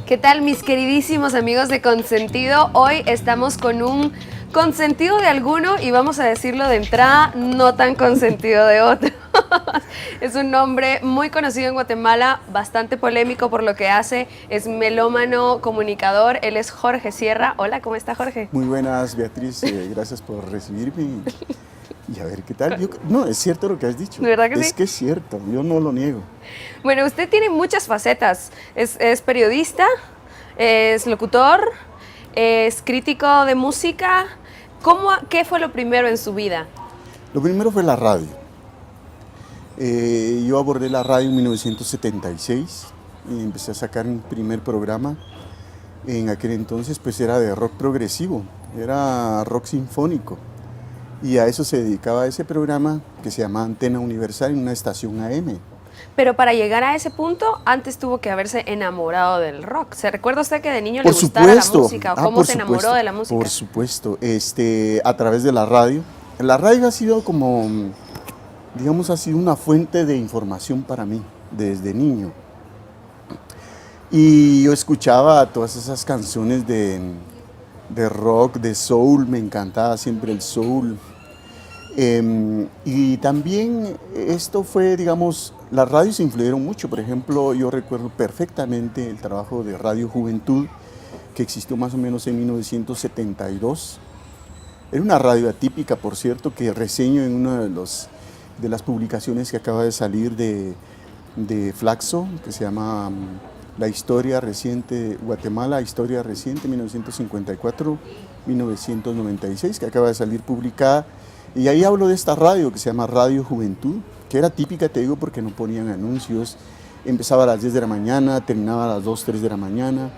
¿Qué tal, mis queridísimos amigos de Consentido? Hoy estamos con un consentido de alguno y vamos a decirlo de entrada, no tan consentido de otro. Es un hombre muy conocido en Guatemala, bastante polémico por lo que hace, es melómano, comunicador, él es Jorge Sierra. Hola, ¿cómo está, Jorge? Muy buenas, Beatriz, gracias por recibirme y a ver qué tal. No, es cierto lo que has dicho. ¿De verdad que sí? Es que es cierto, yo no lo niego. Bueno, usted tiene muchas facetas, es periodista, es locutor, es crítico de música. ¿Qué fue lo primero en su vida? Lo primero fue la radio. Yo abordé la radio en 1976 y empecé a sacar mi primer programa. En aquel entonces pues era de rock progresivo, era rock sinfónico. Y a eso se dedicaba ese programa que se llamaba Antena Universal en una estación AM. Pero para llegar a ese punto, antes tuvo que haberse enamorado del rock. ¿Se recuerda usted que de niño le gustara la música? ¿O cómo se enamoró de la música? Por supuesto, a través de la radio. La radio ha sido como, digamos, ha sido una fuente de información para mí, desde niño. Y yo escuchaba todas esas canciones de rock, de soul, me encantaba siempre el soul. Y también esto fue, digamos, las radios influyeron mucho. Por ejemplo, yo recuerdo perfectamente el trabajo de Radio Juventud, que existió más o menos en 1972. Era una radio atípica, por cierto, que reseño en una de las publicaciones que acaba de salir de Flaxo, que se llama La Historia Reciente de Guatemala, Historia Reciente 1954-1996, que acaba de salir publicada. Y ahí hablo de esta radio que se llama Radio Juventud, que era típica, te digo, porque no ponían anuncios. Empezaba a las 10 de la mañana, terminaba a las 2, 3 de la mañana.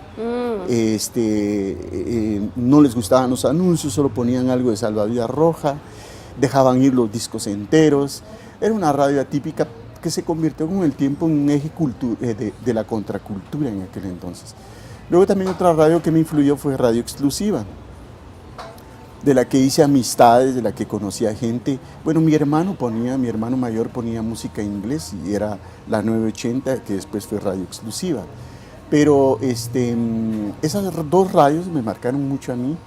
No les gustaban los anuncios, solo ponían algo de Salvavidas Roja, dejaban ir los discos enteros. Era una radio atípica que se convirtió con el tiempo en un eje de la contracultura en aquel entonces. Luego también otra radio que me influyó fue Radio Exclusiva, de la que hice amistades, de la que conocía gente. Bueno, mi hermano mayor ponía música en inglés y era la 980, que después fue Radio Exclusiva. Pero esas dos radios me marcaron mucho a mí,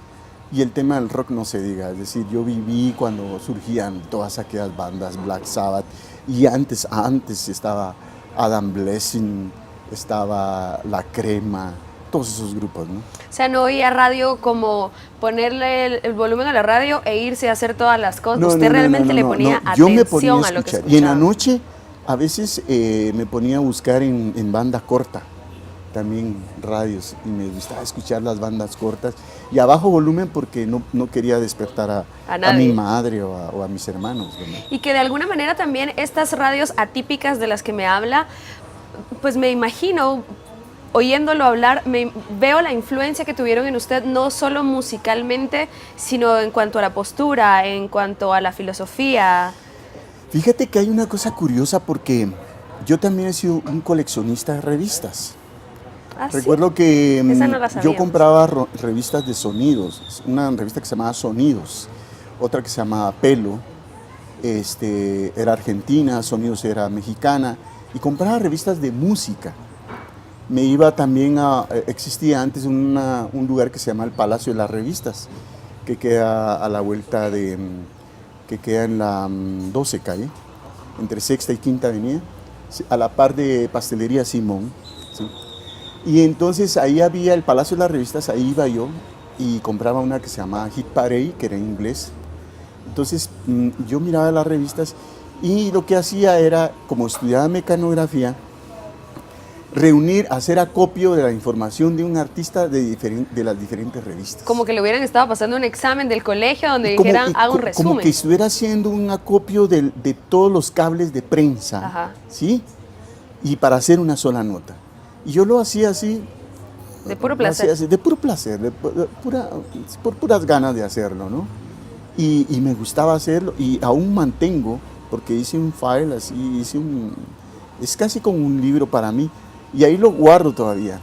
y el tema del rock no se diga. Es decir, yo viví cuando surgían todas aquellas bandas, Black Sabbath, y antes estaba Adam Blessing, estaba La Crema, todos esos grupos, ¿no? O sea, no oía radio como ponerle el volumen a la radio e irse a hacer todas las cosas. Usted realmente le ponía atención a lo que escuchaba. Y en la noche, a veces me ponía a buscar en banda corta, también radios, y me gustaba escuchar las bandas cortas, y a bajo volumen porque no quería despertar a mi madre o a mis hermanos, ¿no? Y que de alguna manera también estas radios atípicas de las que me habla, pues me imagino, oyéndolo hablar, veo la influencia que tuvieron en usted, no solo musicalmente, sino en cuanto a la postura, en cuanto a la filosofía. Fíjate que hay una cosa curiosa, porque yo también he sido un coleccionista de revistas. ¿Ah, Recuerdo sí? que Esa no la yo sabíamos. compraba revistas de sonidos, una revista que se llamaba Sonidos, otra que se llamaba Pelo, era argentina, Sonidos era mexicana, y compraba revistas de música. Me iba también existía antes un lugar que se llama el Palacio de las Revistas, que queda a la vuelta que queda en la 12 calle, entre Sexta y Quinta Avenida, a la par de Pastelería Simón, ¿sí? Y entonces ahí había el Palacio de las Revistas, ahí iba yo y compraba una que se llamaba Hit Parade, que era en inglés. Entonces yo miraba las revistas y lo que hacía era, como estudiaba mecanografía, hacer acopio de la información de un artista de las diferentes revistas. Como que le hubieran estado pasando un examen del colegio donde dijeran, haga un resumen. Como que estuviera haciendo un acopio de todos los cables de prensa. Ajá. ¿Sí? Y para hacer una sola nota. Y yo lo hacía así. De puro placer. De puro placer, por puras ganas de hacerlo, ¿no? Y me gustaba hacerlo, y aún mantengo, porque hice un file así, es casi como un libro para mí, y ahí lo guardo todavía.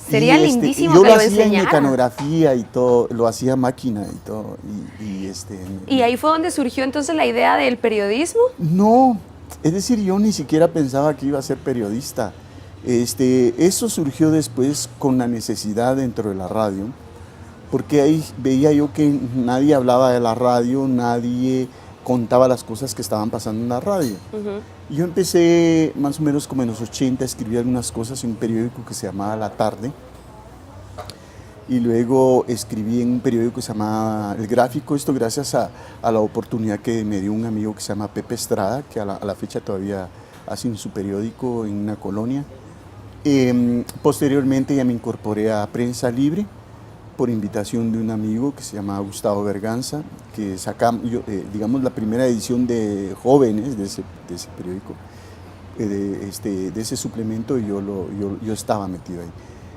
Sería lindísimo yo que lo lo hacía enseñara. en mecanografía y todo, lo hacía a máquina y todo. ¿Y ahí fue donde surgió entonces la idea del periodismo? No, es decir, yo ni siquiera pensaba que iba a ser periodista. Eso surgió después con la necesidad dentro de la radio, porque ahí veía yo que nadie hablaba de la radio, nadie contaba las cosas que estaban pasando en la radio. Yo empecé más o menos como en los 80 a escribir algunas cosas en un periódico que se llamaba La Tarde, y luego escribí en un periódico que se llamaba El Gráfico, esto gracias a la oportunidad que me dio un amigo que se llama Pepe Estrada, que a la fecha todavía hace su periódico en una colonia. Posteriormente ya me incorporé a Prensa Libre por invitación de un amigo que se llama Gustavo Berganza, que sacamos, digamos, la primera edición de jóvenes de ese periódico, de ese suplemento, y yo estaba metido ahí.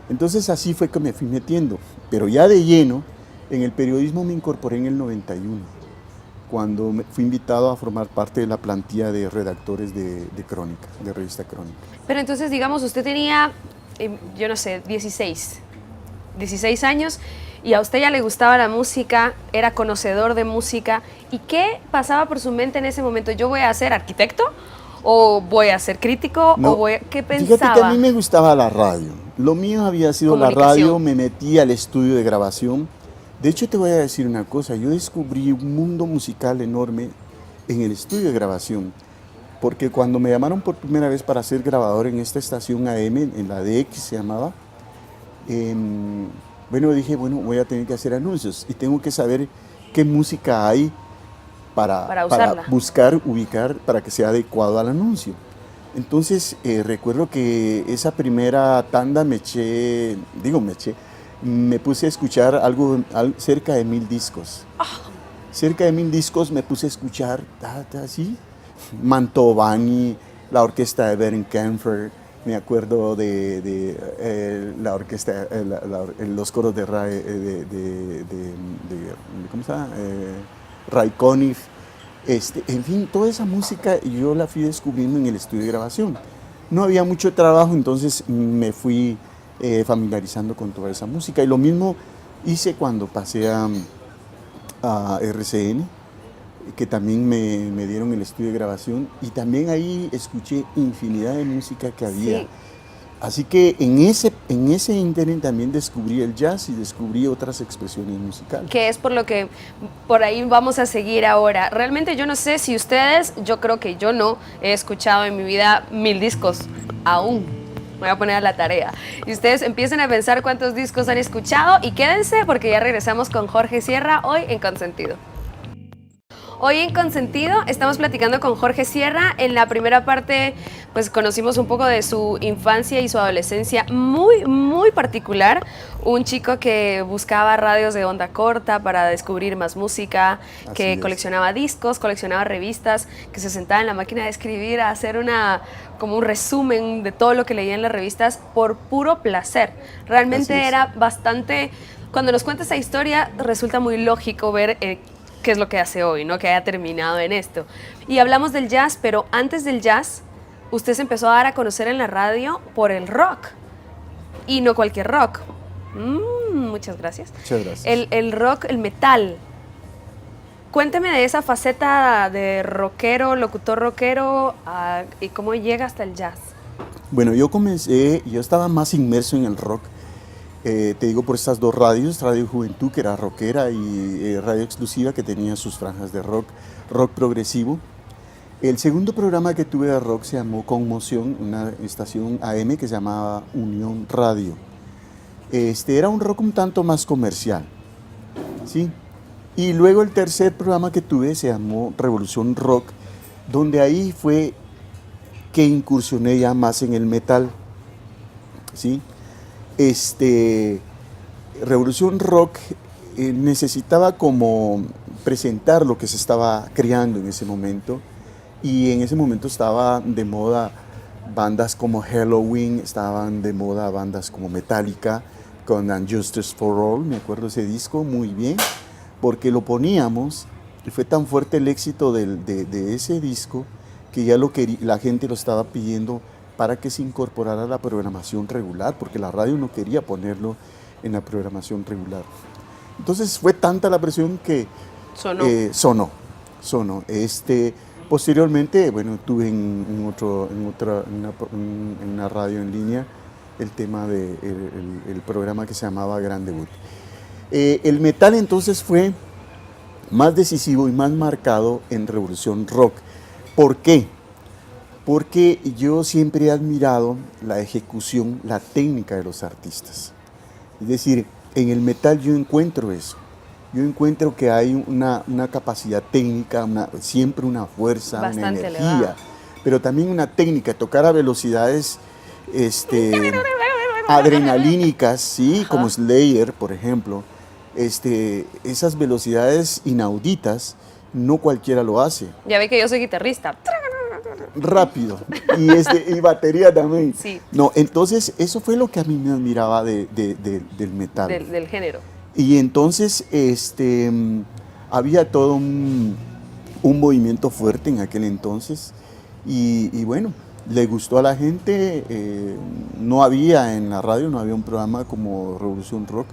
Entonces así fue que me fui metiendo, pero ya de lleno en el periodismo me incorporé en el 91, cuando fui invitado a formar parte de la plantilla de redactores de Crónica, de revista Crónica. Pero entonces, digamos, usted tenía, yo no sé, 16 años, y a usted ya le gustaba la música, era conocedor de música. ¿Y qué pasaba por su mente en ese momento? ¿Yo voy a ser arquitecto? ¿O voy a ser crítico? No, ¿O qué pensaba? Fíjate que a mí me gustaba la radio. Lo mío había sido la radio, me metí al estudio de grabación. De hecho, te voy a decir una cosa, yo descubrí un mundo musical enorme en el estudio de grabación, porque cuando me llamaron por primera vez para ser grabador en esta estación AM, en la DX se llamaba, dije, voy a tener que hacer anuncios y tengo que saber qué música hay para buscar, ubicar, para que sea adecuado al anuncio. Entonces, recuerdo que esa primera tanda me puse a escuchar cerca de 1000 discos. Cerca de 1000 discos me puse a escuchar, así, Mantovani, la orquesta de Berenkenfer, me acuerdo de la orquesta, los coros de ¿cómo se llama? Ray Conniff, en fin, toda esa música yo la fui descubriendo en el estudio de grabación. No había mucho trabajo, entonces me fui familiarizando con toda esa música, y lo mismo hice cuando pasé a RCN, que también me dieron el estudio de grabación, y también ahí escuché infinidad de música que había. Sí. Así que en ese ínterin también descubrí el jazz y descubrí otras expresiones musicales. Que es por lo que por ahí vamos a seguir ahora. Realmente yo no sé si ustedes, yo creo que yo no he escuchado en mi vida 1000 discos aún. Me voy a poner a la tarea. Y ustedes empiecen a pensar cuántos discos han escuchado, y quédense porque ya regresamos con Jorge Sierra hoy en Consentido. Hoy en Consentido estamos platicando con Jorge Sierra. En la primera parte pues conocimos un poco de su infancia y su adolescencia muy, muy particular. Un chico que buscaba radios de onda corta para descubrir más música, que coleccionaba discos, coleccionaba revistas, que se sentaba en la máquina de escribir a hacer como un resumen de todo lo que leía en las revistas por puro placer. Realmente era bastante... Cuando nos cuenta esa historia resulta muy lógico ver... qué es lo que hace hoy, ¿no? Que haya terminado en esto. Y hablamos del jazz, pero antes del jazz, usted se empezó a dar a conocer en la radio por el rock. Y no cualquier rock. Muchas gracias. Muchas gracias. El rock, el metal. Cuénteme de esa faceta de rockero, locutor rockero, y cómo llega hasta el jazz. Bueno, yo estaba más inmerso en el rock. Te digo, por estas dos radios, Radio Juventud, que era rockera, y Radio Exclusiva, que tenía sus franjas de rock progresivo. El segundo programa que tuve de rock se llamó Conmoción, una estación AM que se llamaba Unión Radio. Era un rock un tanto más comercial, ¿sí? Y luego el tercer programa que tuve se llamó Revolución Rock, donde ahí fue que incursioné ya más en el metal, ¿sí? Revolución Rock necesitaba como presentar lo que se estaba creando en ese momento, y en ese momento estaba de moda bandas como Halloween, estaban de moda bandas como Metallica con And Justice for All. Me acuerdo ese disco muy bien porque lo poníamos y fue tan fuerte el éxito de ese disco que ya la gente lo estaba pidiendo para que se incorporara a la programación regular, porque la radio no quería ponerlo en la programación regular. Entonces fue tanta la presión que sonó. Posteriormente, bueno, tuve en una radio en línea el tema el programa que se llamaba Gran Debut. El metal entonces fue más decisivo y más marcado en Revolución Rock. ¿Por qué? Porque yo siempre he admirado la ejecución, la técnica de los artistas. Es decir, en el metal yo encuentro eso. Yo encuentro que hay una capacidad técnica, siempre una fuerza, Bastante una energía, elevada. pero también una técnica, tocar a velocidades adrenalínicas, ¿sí? Como Slayer, por ejemplo. Esas velocidades inauditas, no cualquiera lo hace. Ya ve que yo soy guitarrista. Rápido, y batería también. Sí. No, entonces eso fue lo que a mí me admiraba del metal. Del género. Y entonces había todo un movimiento fuerte en aquel entonces y bueno, le gustó a la gente. No había en la radio, no había un programa como Revolución Rock,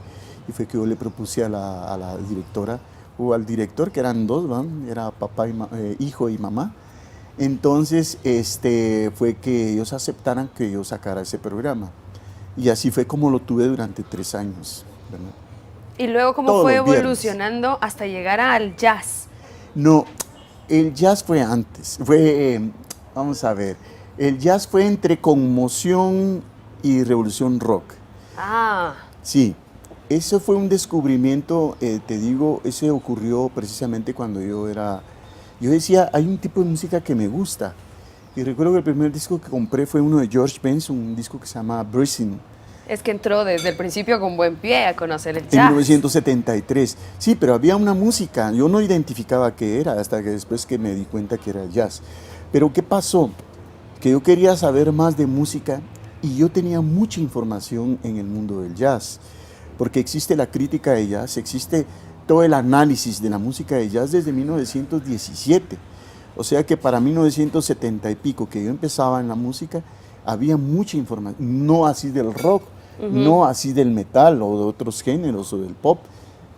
y fue que yo le propuse a la directora o al director, que eran dos, ¿no? Era papá hijo y mamá. Entonces fue que ellos aceptaran que yo sacara ese programa, y así fue como lo tuve durante 3 años, ¿verdad? Y luego, ¿cómo Todos fue los viernes. evolucionando hasta llegar al jazz? No, el jazz fue antes. Vamos a ver, el jazz fue entre Conmoción y Revolución Rock. Ah, Sí, eso fue un descubrimiento, te digo, eso ocurrió precisamente cuando yo decía, hay un tipo de música que me gusta. Y recuerdo que el primer disco que compré fue uno de George Benson, un disco que se llama Breathing. es que entró desde el principio con buen pie a conocer el En jazz. 1973. Sí, pero había una música, yo no identificaba qué era hasta que después que me di cuenta que era el jazz. Pero ¿qué pasó? Que yo quería saber más de música y yo tenía mucha información en el mundo del jazz, porque existe la crítica de jazz, existe todo el análisis de la música de jazz desde 1917. O sea que para 1970 y pico, que yo empezaba en la música, había mucha información, no así del rock, no así del metal o de otros géneros o del pop,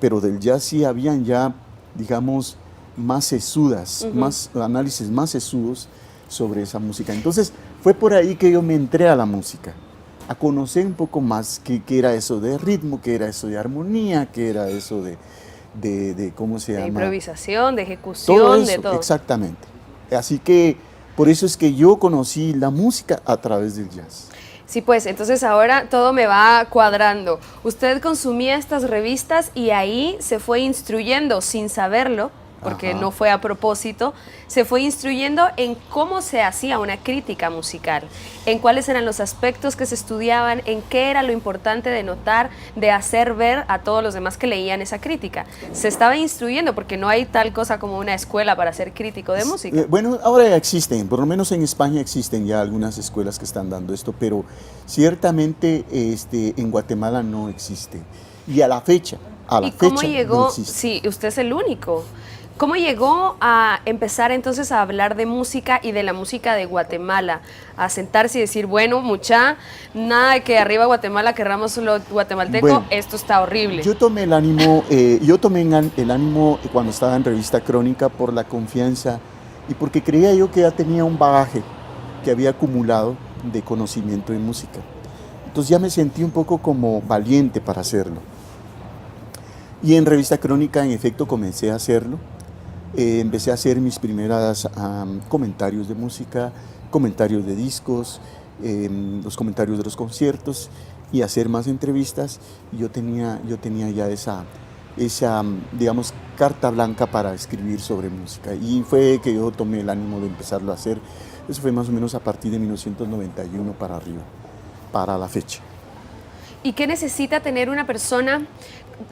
pero del jazz sí habían ya, digamos, más sesudas, más análisis más sesudos sobre esa música. Entonces fue por ahí que yo me entré a la música, a conocer un poco más qué era eso de ritmo, qué era eso de armonía, qué era eso de ¿cómo se llama? De improvisación, de ejecución, Todo eso, de todo. exactamente. Así que por eso es que yo conocí la música a través del jazz. Sí, pues entonces ahora todo me va cuadrando. Usted consumía estas revistas y ahí se fue instruyendo sin saberlo, porque Ajá. no fue a propósito, se fue instruyendo en cómo se hacía una crítica musical, en cuáles eran los aspectos que se estudiaban, en qué era lo importante de notar, de hacer ver a todos los demás que leían esa crítica. Se estaba instruyendo porque no hay tal cosa como una escuela para ser crítico de música. Bueno, ahora ya existen, por lo menos en España existen ya algunas escuelas que están dando esto, pero ciertamente en Guatemala no existe. Y a la fecha ¿Y cómo llegó? no existe. Sí, usted es el único. ¿Cómo llegó a empezar entonces a hablar de música y de la música de Guatemala? A sentarse y decir, bueno, mucha, nada de que arriba Guatemala querramos lo guatemalteco, Bueno, esto está horrible. Yo tomé el ánimo cuando estaba en Revista Crónica por la confianza y porque creía yo que ya tenía un bagaje que había acumulado de conocimiento de música. Entonces ya me sentí un poco como valiente para hacerlo. Y en Revista Crónica, en efecto, comencé a hacerlo. Empecé a hacer mis primeros comentarios de música, comentarios de discos, los comentarios de los conciertos y hacer más entrevistas. Y yo tenía ya esa, digamos, carta blanca para escribir sobre música. Y fue que yo tomé el ánimo de empezarlo a hacer. Eso fue más o menos a partir de 1991 para arriba, para la fecha. ¿Y qué necesita tener una persona?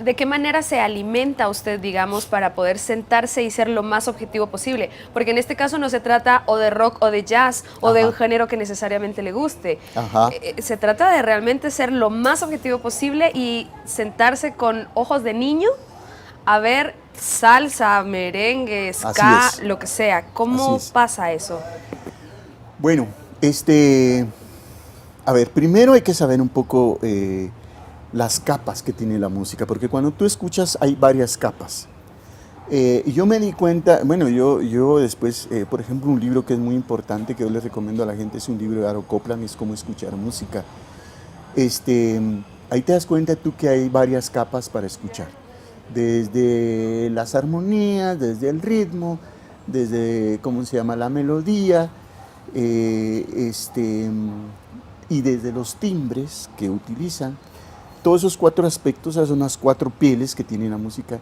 ¿De qué manera se alimenta usted, digamos, para poder sentarse y ser lo más objetivo posible? Porque en este caso no se trata o de rock o de jazz o de un género que necesariamente le guste. Ajá. Se trata de realmente ser lo más objetivo posible y sentarse con ojos de niño a ver salsa, merengue, ska, Así es. lo que sea. ¿Cómo Así es. pasa eso? Bueno, a ver, primero hay que saber un poco las capas que tiene la música, porque cuando tú escuchas hay varias capas. Y yo me di cuenta, bueno, yo después, por ejemplo, un libro que es muy importante que yo les recomiendo a la gente es un libro de Aro Copland, es Cómo escuchar música. Este, ahí te das cuenta tú que hay varias capas para escuchar, desde las armonías, desde el ritmo, desde, ¿cómo se llama?, la melodía, eh, este, y desde los timbres que utilizan. Todos esos 4 aspectos, esas son las 4 pieles que tiene la música,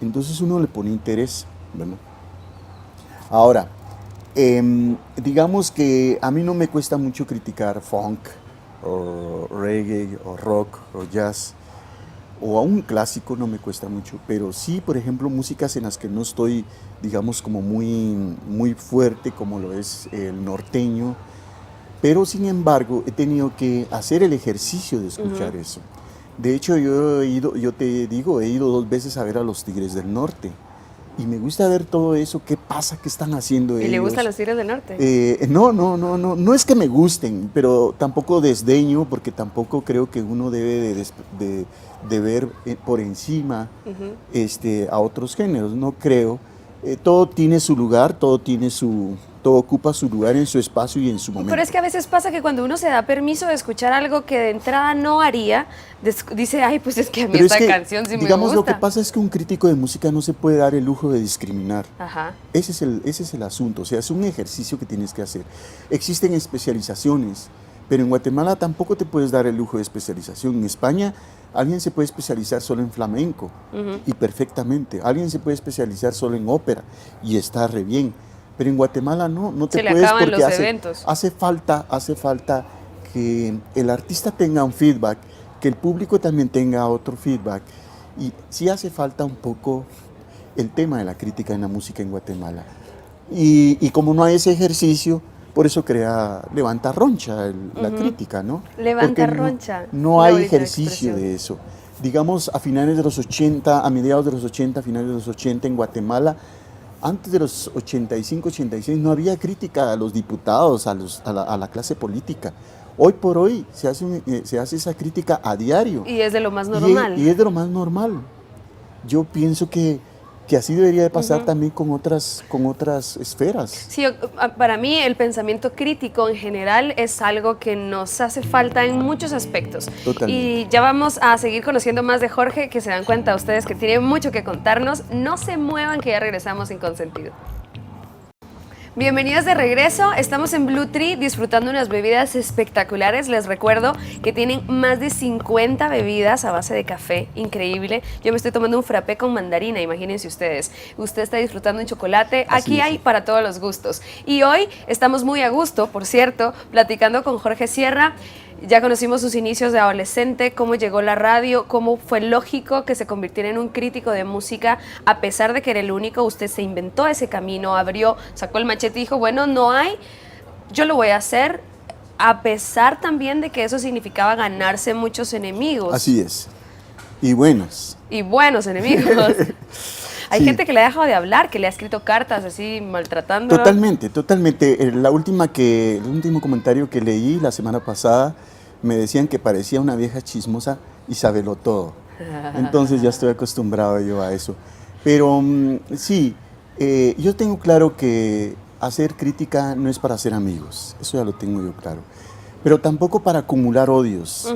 entonces uno le pone interés, ¿verdad? Ahora, digamos que a mí no me cuesta mucho criticar funk, o reggae, o rock, o jazz, o a un clásico no me cuesta mucho, pero sí, por ejemplo, músicas en las que no estoy, digamos, como muy fuerte, como lo es el norteño, pero sin embargo he tenido que hacer el ejercicio de escuchar eso. De hecho, yo te digo, he ido 2 veces a ver a los Tigres del Norte y me gusta ver todo eso, qué pasa, qué están haciendo ellos. ¿Y le gustan los Tigres del Norte? No es que me gusten, pero tampoco desdeño, porque tampoco creo que uno debe de ver por encima a otros géneros, no creo. Todo tiene su lugar, todo ocupa su lugar en su espacio y en su momento. Pero es que a veces pasa que cuando uno se da permiso de escuchar algo que de entrada no haría, dice, ay, pues es que a mí esta canción sí me gusta. Digamos, lo que pasa es que un crítico de música no se puede dar el lujo de discriminar. Ajá. Ese es el asunto, o sea, es un ejercicio que tienes que hacer. Existen especializaciones, pero en Guatemala tampoco te puedes dar el lujo de especialización. En España alguien se puede especializar solo en flamenco y perfectamente. Alguien se puede especializar solo en ópera y está re bien. Pero en Guatemala no te puedes, acaban porque los eventos. hace falta que el artista tenga un feedback, que el público también tenga otro feedback. Y sí hace falta un poco el tema de la crítica en la música en Guatemala. Y como no hay ese ejercicio, por eso levanta roncha la crítica, ¿no? Levanta Porque roncha. No hay ejercicio de eso. Digamos, a finales de los 80, a mediados de los 80, a finales de los 80 en Guatemala, antes de los 85, 86, no había crítica a los diputados, a la clase política. Hoy por hoy se hace esa crítica a diario. Y es de lo más normal. Y es de lo más normal. Yo pienso que así debería de pasar también con otras esferas. Sí, para mí el pensamiento crítico en general es algo que nos hace falta en muchos aspectos. Totalmente. Y ya vamos a seguir conociendo más de Jorge, que se dan cuenta ustedes que tiene mucho que contarnos. No se muevan, que ya regresamos en Consentido. Bienvenidos de regreso, estamos en Blue Tree disfrutando unas bebidas espectaculares. Les recuerdo que tienen más de 50 bebidas a base de café, increíble. Yo me estoy tomando un frappé con mandarina, imagínense ustedes. Usted está disfrutando un chocolate, aquí hay para todos los gustos. Y hoy estamos muy a gusto, por cierto, platicando con Jorge Sierra. Ya conocimos sus inicios de adolescente, cómo llegó la radio, cómo fue lógico que se convirtiera en un crítico de música, a pesar de que era el único. Usted se inventó ese camino, sacó el machete y dijo, bueno, no hay, yo lo voy a hacer, a pesar también de que eso significaba ganarse muchos enemigos. Así es, y buenos. Y buenos enemigos. Hay gente que le ha dejado de hablar, que le ha escrito cartas así maltratándolo. Totalmente. El último comentario que leí la semana pasada, me decían que parecía una vieja chismosa y sabelo todo. Entonces ya estoy acostumbrado yo a eso. Pero sí, yo tengo claro que hacer crítica no es para hacer amigos, eso ya lo tengo yo claro. Pero tampoco para acumular odios.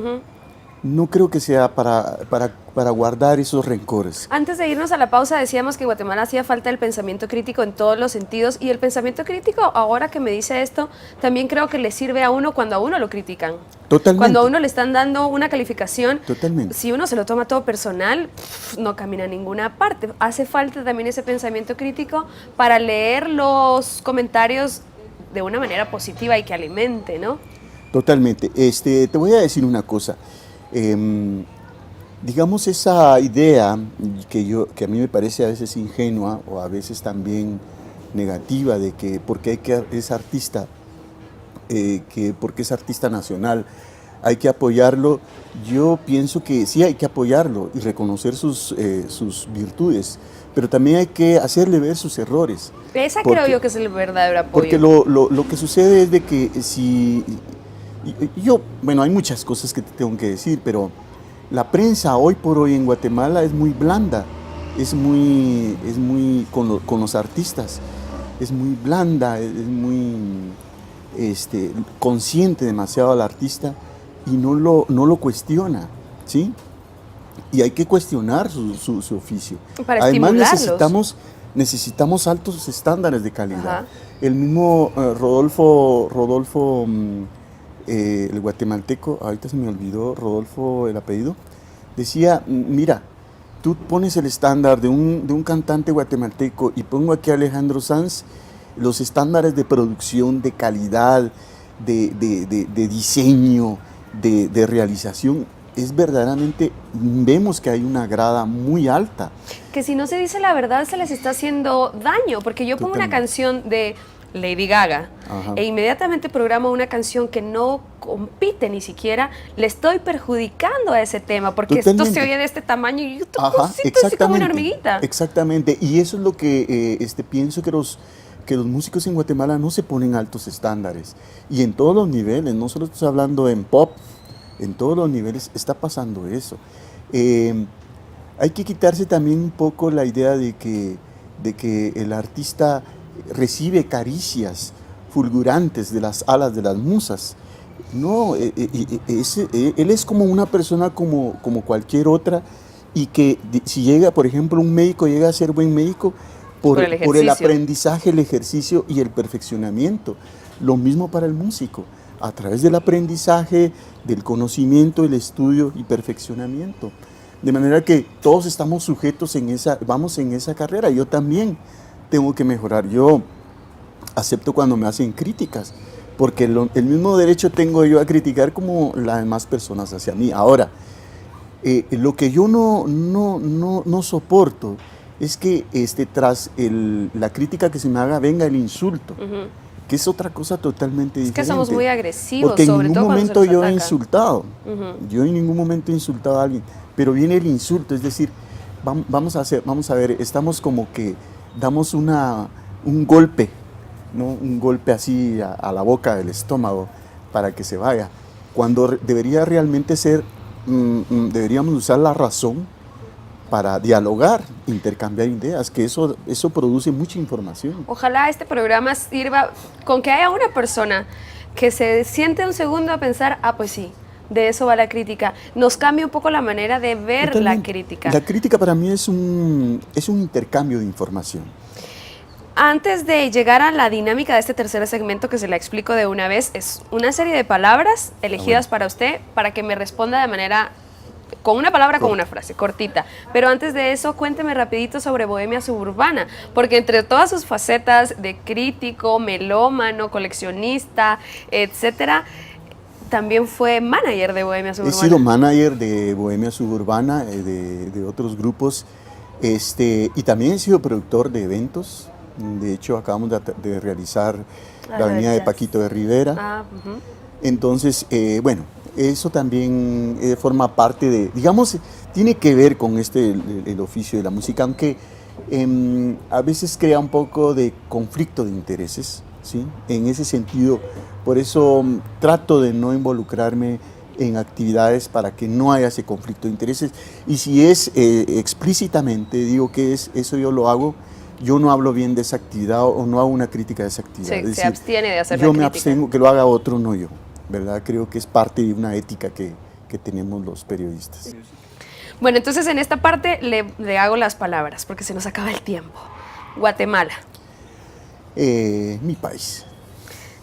No creo que sea para guardar esos rencores. Antes de irnos a la pausa decíamos que en Guatemala hacía falta el pensamiento crítico en todos los sentidos, y el pensamiento crítico, ahora que me dice esto, también creo que le sirve a uno cuando a uno lo critican. Totalmente. Cuando a uno le están dando una calificación, totalmente, si uno se lo toma todo personal, no camina a ninguna parte. Hace falta también ese pensamiento crítico para leer los comentarios de una manera positiva y que alimente, ¿no? Totalmente. Te voy a decir una cosa. Digamos, esa idea que a mí me parece a veces ingenua o a veces también negativa, de que porque es artista, porque es artista nacional, hay que apoyarlo. Yo pienso que sí hay que apoyarlo y reconocer sus virtudes, pero también hay que hacerle ver sus errores. Creo yo que es el verdadero apoyo. Porque lo que sucede es de que si... Bueno, hay muchas cosas que te tengo que decir, pero la prensa hoy por hoy en Guatemala es muy blanda. con los artistas, es muy blanda, es muy consciente demasiado al artista y no lo cuestiona, ¿sí? Y hay que cuestionar su oficio. Para Además estimularlos. necesitamos altos estándares de calidad. Ajá. El mismo Rodolfo, el guatemalteco, ahorita se me olvidó, Rodolfo el apellido, decía, mira, tú pones el estándar de un cantante guatemalteco y pongo aquí a Alejandro Sanz, los estándares de producción, de calidad, de diseño, de realización, es verdaderamente, vemos que hay una grada muy alta. Que si no se dice la verdad se les está haciendo daño, porque yo pongo una Totalmente. canción de Lady Gaga Ajá. e inmediatamente programo una canción que no compite ni siquiera, le estoy perjudicando a ese tema, porque esto Totalmente. se oye de este tamaño y yo estoy Ajá, así como una hormiguita. exactamente, y eso es lo que pienso que los músicos en Guatemala no se ponen altos estándares, y en todos los niveles, no solo estoy hablando en pop, en todos los niveles está pasando eso. Hay que quitarse también un poco la idea de que el artista recibe caricias fulgurantes de las alas de las musas. No, él es como una persona como cualquier otra, y que si llega, por ejemplo, un médico llega a ser buen médico por el ejercicio. aprendizaje, el ejercicio y el perfeccionamiento. Lo mismo para el músico, a través del aprendizaje, del conocimiento, el estudio y perfeccionamiento. De manera que todos estamos sujetos vamos en esa carrera. Yo también tengo que mejorar. Yo acepto cuando me hacen críticas, porque el mismo derecho tengo yo a criticar como las demás personas hacia mí. Ahora, lo que yo no soporto es que tras la crítica que se me haga venga el insulto, que es otra cosa totalmente diferente. Es que somos muy agresivos, porque sobre todo cuando se nos yo he ataca. insultado, yo en ningún momento he insultado a alguien, pero viene el insulto, es decir, vamos a ver, estamos como que damos un golpe, ¿no? Un golpe así a la boca del estómago para que se vaya, cuando debería realmente ser, deberíamos usar la razón para dialogar, intercambiar ideas, que eso produce mucha información. Ojalá este programa sirva con que haya una persona que se siente un segundo a pensar, pues sí, de eso va la crítica. Nos cambia un poco la manera de ver Totalmente. la crítica. La crítica para mí es un intercambio de información. Antes de llegar a la dinámica de este tercer segmento, que se la explico de una vez, es una serie de palabras elegidas para usted, para que me responda de manera, con una palabra, con una frase, cortita. Pero antes de eso, cuénteme rapidito sobre Bohemia Suburbana, porque entre todas sus facetas de crítico, melómano, coleccionista, etcétera, también fue manager de Bohemia Suburbana. He sido manager de Bohemia Suburbana, de otros grupos, y también he sido productor de eventos. De hecho, acabamos de realizar la Avenida de Paquito de Rivera. Entonces, bueno, eso también forma parte de, digamos, tiene que ver con el oficio de la música, aunque a veces crea un poco de conflicto de intereses, ¿sí? En ese sentido, por eso trato de no involucrarme en actividades para que no haya ese conflicto de intereses. Y si es explícitamente, digo que eso yo lo hago, yo no hablo bien de esa actividad o no hago una crítica de esa actividad. Sí, es decir, se abstiene de hacer la yo crítica. me abstengo, que lo haga otro, no yo, ¿verdad? Creo que es parte de una ética que tenemos los periodistas. Bueno, entonces en esta parte le hago las palabras, porque se nos acaba el tiempo. Guatemala. Mi país.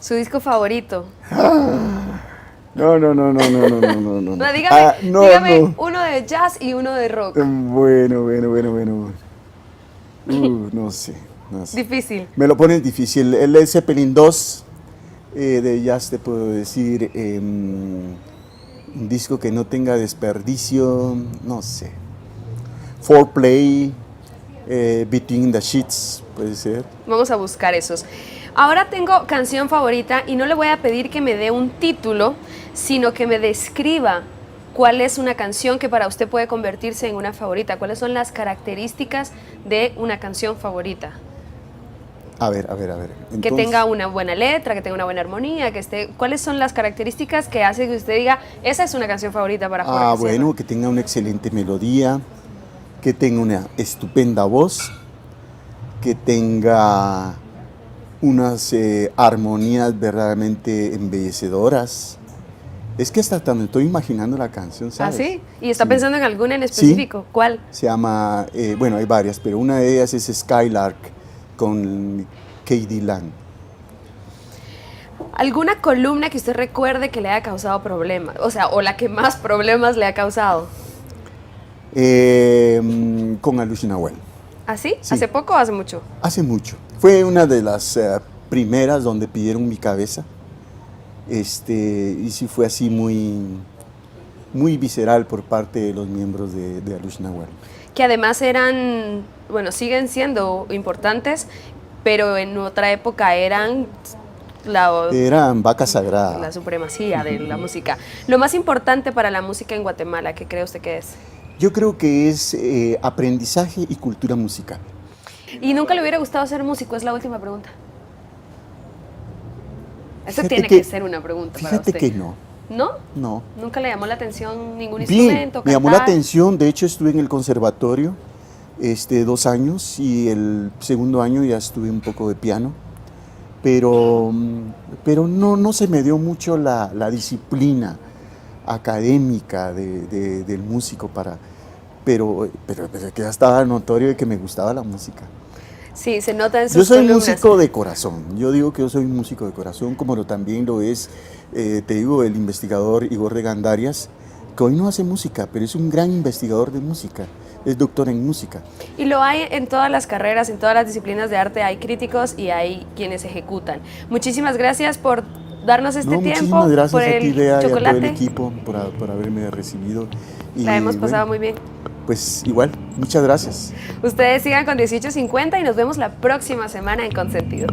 Su disco favorito. No. No, dígame uno de jazz y uno de rock. Bueno. No sé. Difícil. Me lo pones difícil. El Led Zeppelin 2 de jazz, te puedo decir, un disco que no tenga desperdicio, no sé. Foreplay, Between the Sheets, puede ser. Vamos a buscar esos. Ahora tengo canción favorita y no le voy a pedir que me dé un título, sino que me describa cuál es una canción que para usted puede convertirse en una favorita. ¿Cuáles son las características de una canción favorita? A ver. Entonces, que tenga una buena letra, que tenga una buena armonía, que esté. ¿Cuáles son las características que hace que usted diga, esa es una canción favorita para Jorge Sierra? Bueno, que tenga una excelente melodía, que tenga una estupenda voz, que tenga unas armonías verdaderamente embellecedoras. Es que hasta me estoy imaginando la canción, ¿sabes? ¿Ah, sí? ¿Y está Sí. pensando en alguna en específico? Sí. ¿Cuál? Se llama, bueno, hay varias, pero una de ellas es Skylark con Katie Lang. ¿Alguna columna que usted recuerde que le haya causado problemas? O sea, o la que más problemas le ha causado. Con Alush Nahuel. ¿Ah, sí? Sí. ¿Hace poco o hace mucho? Hace mucho. Fue una de las primeras donde pidieron mi cabeza. Y sí fue así muy visceral por parte de los miembros de Alush Nahuel. Que además eran, bueno, siguen siendo importantes, pero en otra época eran Eran vacas la sagradas. supremacía de la música. Lo más importante para la música en Guatemala, ¿qué cree usted que es? Yo creo que es aprendizaje y cultura musical. ¿Y nunca le hubiera gustado ser músico? Es la última pregunta. Esa Fíjate tiene que- que ser una pregunta para Fíjate usted. que no, ¿No? no. ¿Nunca le llamó la atención ningún Bien, instrumento? me llamó la cantar? atención, de hecho estuve en el conservatorio 2 años y el segundo año ya estuve un poco de piano, pero no se me dio mucho la disciplina académica del músico pero que ya estaba notorio de que me gustaba la música. Sí, se nota en sus Yo soy columnas. músico de corazón, yo digo que yo soy músico de corazón, como también lo es, te digo, el investigador Igor de Gandarias, que hoy no hace música, pero es un gran investigador de música, es doctor en música. Y lo hay en todas las carreras, en todas las disciplinas de arte, hay críticos y hay quienes ejecutan. Muchísimas gracias por darnos este No, tiempo, muchísimas gracias por a ti, el Bea, y a todo chocolate. el equipo por haberme recibido. Y La hemos pasado bueno, muy bien. Pues igual, muchas gracias. Ustedes sigan con 1850 y nos vemos la próxima semana en Consentido.